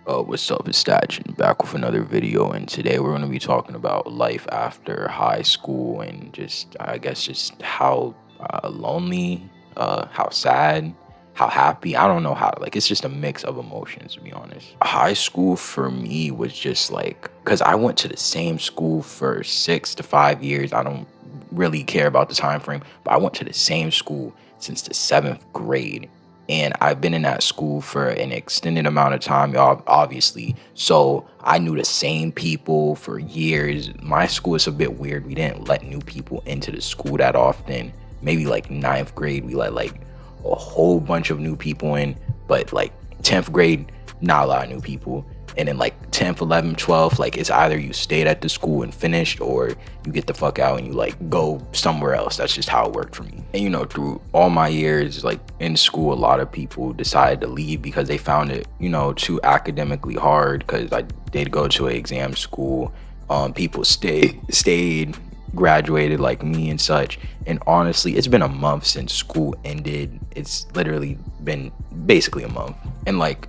What's up? It's Statchin back with another video, and today we're going to be talking about life after high school and just, I guess, just how lonely, how sad, how happy. I don't know how. Like, it's just a mix of emotions, to be honest. High school for me was just like, because I went to the same school for 6 to 5 years. I don't really care about the time frame, but I went to the same school since the seventh grade, and I've been in that school for an extended amount of time, obviously. So I knew the same people for years. My school is a bit weird. We didn't let new people into the school that often. Maybe like ninth grade, we let like a whole bunch of new people in, but like 10th grade, not a lot of new people. And then like 10th, 11th, 12th, like it's either you stayed at the school and finished, or you get the fuck out and you like go somewhere else. That's just how it worked for me. And through all my years like in school, a lot of people decided to leave because they found it, too academically hard, because I did go to an exam school. People stayed, graduated like me and such. And honestly, it's been a month since school ended. It's literally been basically a month. And like,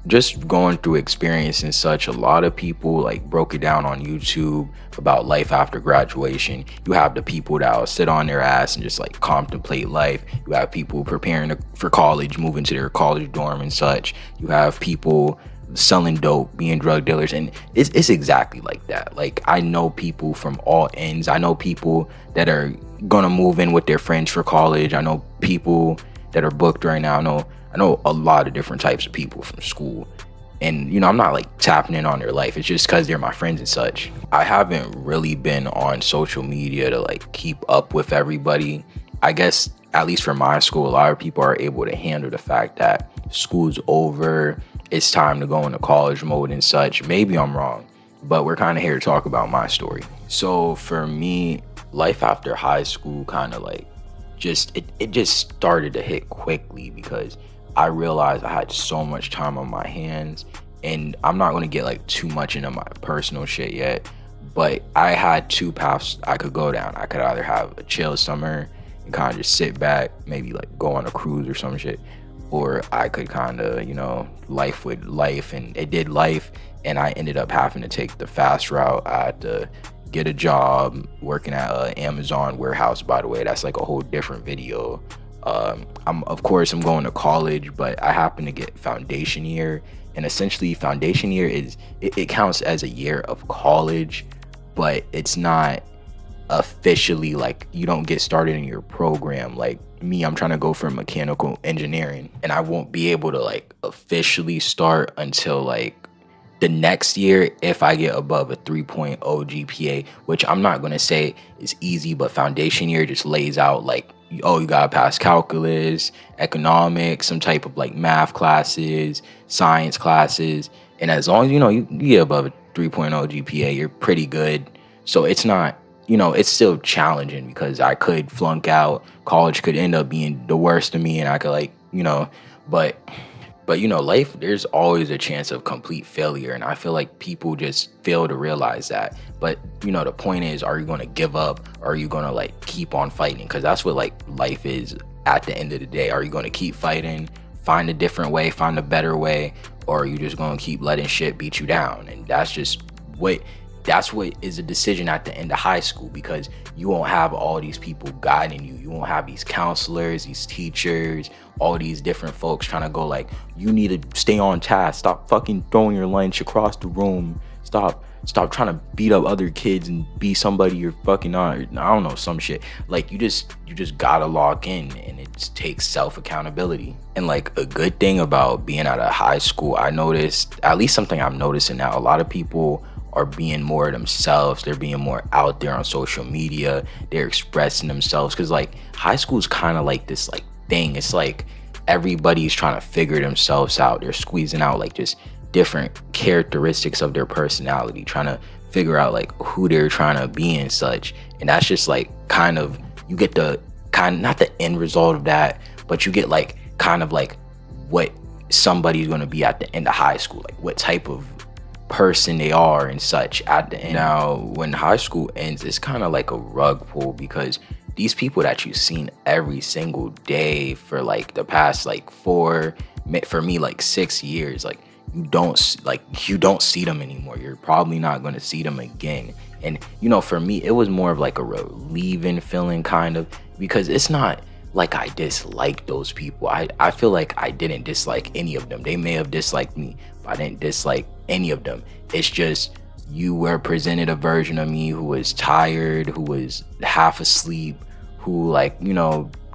just going through experience and such, a lot of people like broke it down on YouTube about life after graduation. You have the people that will sit on their ass and just like contemplate life. You have people preparing for college, moving to their college dorm and such. You have people selling dope, being drug dealers, and it's exactly like that. Like, I know people from all ends. I know people that are gonna move in with their friends for college. I know people that are booked right now. I know a lot of different types of people from school. And I'm not like tapping in on their life. It's just because they're my friends and such. I haven't really been on social media to like keep up with everybody. I guess at least for my school, a lot of people are able to handle the fact that school's over, it's time to go into college mode and such. Maybe I'm wrong, but we're kind of here to talk about my story. So for me, life after high school kind of like it just started to hit quickly, because I realized I had so much time on my hands. And I'm not going to get like too much into my personal shit yet, but I had two paths I could go down. I could either have a chill summer and kind of just sit back, maybe like go on a cruise or some shit, or I could kind of, life with life. And it did life, and I ended up having to take the fast route. I had to get a job working at an Amazon warehouse. By the way, that's like a whole different video. I'm going to college, but I happen to get foundation year, and essentially foundation year it counts as a year of college, but it's not officially like, you don't get started in your program. Like me, I'm trying to go for mechanical engineering, and I won't be able to like officially start until like the next year if I get above a 3.0 GPA, which I'm not going to say is easy, but foundation year just lays out like, oh, you gotta pass calculus, economics, some type of like math classes, science classes, and as long as you get above a 3.0 GPA, you're pretty good. So it's not, it's still challenging, because I could flunk out. College could end up being the worst of me, and I could like, but life, there's always a chance of complete failure, and I feel like people just fail to realize that. But the point is, are you going to give up, or are you going to like keep on fighting? Because that's what like life is at the end of the day. Are you going to keep fighting, find a different way, find a better way, or are you just going to keep letting shit beat you down? And that's what is a decision at the end of high school, because you won't have all these people guiding you. You won't have these counselors, these teachers, all these different folks trying to go like, you need to stay on task. Stop fucking throwing your lunch across the room. Stop trying to beat up other kids and be somebody you're fucking not. I don't know, some shit. Like, you just gotta log in, and it takes self accountability. And like, a good thing about being at a high school, I noticed, at least something I'm noticing now, a lot of people are being more themselves. They're being more out there on social media. They're expressing themselves, because like high school is kind of like this like thing. It's like everybody's trying to figure themselves out. They're squeezing out like just different characteristics of their personality, trying to figure out like who they're trying to be and such. And that's just like kind of, you get the kind, not the end result of that, but you get like kind of like what somebody's going to be at the end of high school, like what type of person they are and such at the end. Now, when high school ends, it's kind of like a rug pull, because these people that you've seen every single day for like the past like for me like 6 years, like you don't see them anymore. You're probably not going to see them again. And for me, it was more of like a relieving feeling, kind of, because it's not like I dislike those people. I feel like I didn't dislike any of them. They may have disliked me, but I didn't dislike any of them. It's just you were presented a version of me who was tired, who was half asleep, who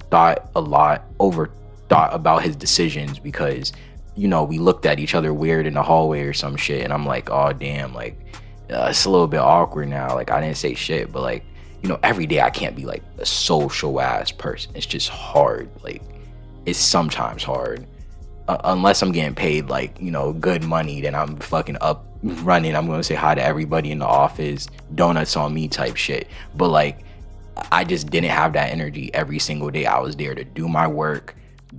thought a lot, over thought about his decisions because we looked at each other weird in the hallway or some shit, and I'm like, oh damn, like it's a little bit awkward now. Like I didn't say shit, but like every day I can't be like a social ass person. It's just hard. Like it's sometimes hard. Unless I'm getting paid like good money, then I'm fucking up running. I'm gonna say hi to everybody in the office, donuts on me type shit. But like I just didn't have that energy every single day. I was there to do my work,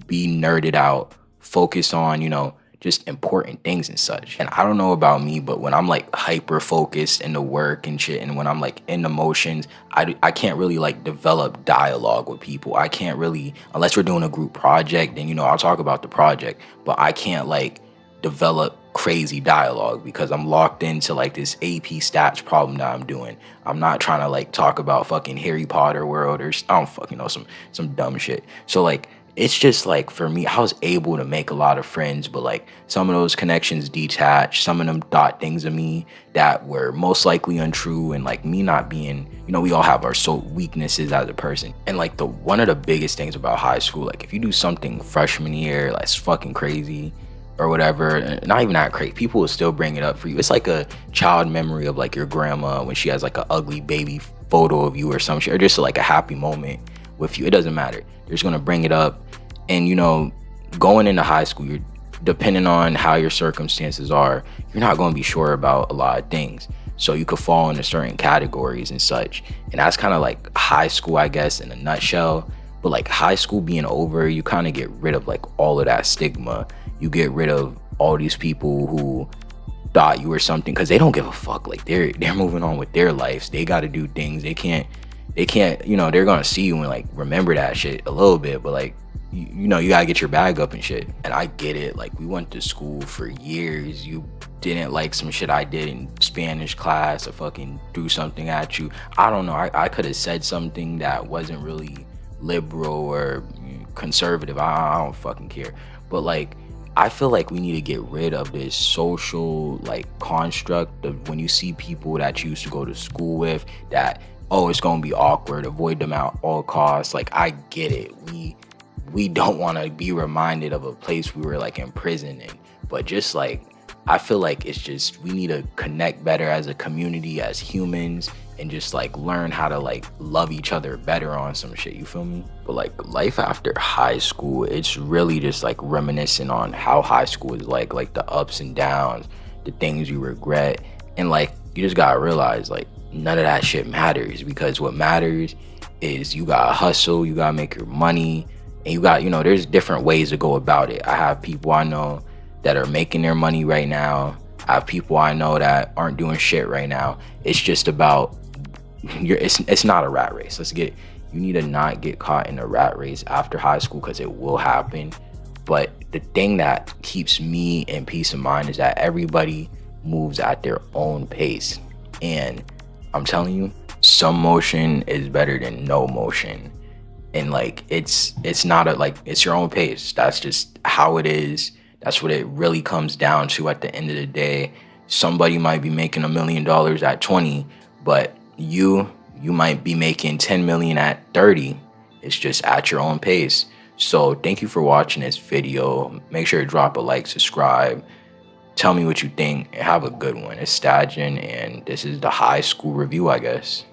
be nerded out, focus on just important things and such. And I don't know about me, but when I'm like hyper focused in the work and shit, and when I'm like in the motions, I can't really like develop dialogue with people. I can't really, unless we're doing a group project, then I'll talk about the project, but I can't like develop crazy dialogue because I'm locked into like this AP stats problem that I'm doing. I'm not trying to like talk about fucking Harry Potter world or I don't fucking know, some dumb shit. So like it's just like for me, I was able to make a lot of friends, but like some of those connections detached. Some of them thought things of me that were most likely untrue, and like me not being, we all have our weaknesses as a person. And like one of the biggest things about high school, like if you do something freshman year, like it's fucking crazy or whatever, not even that crazy, people will still bring it up for you. It's like a child memory of like your grandma when she has like an ugly baby photo of you or some shit, or just like a happy moment with you. It doesn't matter. They're just gonna bring it up. And going into high school, you're depending on how your circumstances are, you're not going to be sure about a lot of things. So you could fall into certain categories and such. And that's kind of like high school, I guess, in a nutshell. But like high school being over, you kind of get rid of like all of that stigma. You get rid of all these people who thought you were something, because they don't give a fuck. Like they're moving on with their lives. They got to do things. They can't, they're going to see you and like remember that shit a little bit, but like, you gotta get your bag up and shit. And I get it. Like we went to school for years. You didn't like some shit I did in Spanish class, or fucking threw something at you. I don't know. I could have said something that wasn't really liberal or conservative. I don't fucking care. But like, I feel like we need to get rid of this social like construct of when you see people that you used to go to school with that, oh, it's gonna be awkward, avoid them at all costs. Like I get it. We don't want to be reminded of a place we were like in prison in, but just like I feel like it's just we need to connect better as a community, as humans, and just like learn how to like love each other better on some shit, you feel me? But like life after high school, it's really just like reminiscing on how high school is like the ups and downs, the things you regret, and like you just gotta realize like none of that shit matters, because what matters is you gotta hustle, you gotta make your money. And you got, there's different ways to go about it. I have people I know that are making their money right now. I have people I know that aren't doing shit right now. It's just about, it's not a rat race. Let's get it. You need to not get caught in a rat race after high school, because it will happen. But the thing that keeps me in peace of mind is that everybody moves at their own pace. And I'm telling you, some motion is better than no motion. And like it's not it's your own pace. That's just how it is. That's what it really comes down to at the end of the day. Somebody might be making $1 million at 20, but you might be making 10 million at 30. It's just at your own pace. So thank you for watching this video. Make sure to drop a like, subscribe, tell me what you think, and have a good one. It's Stajan, and this is the high school review, I guess.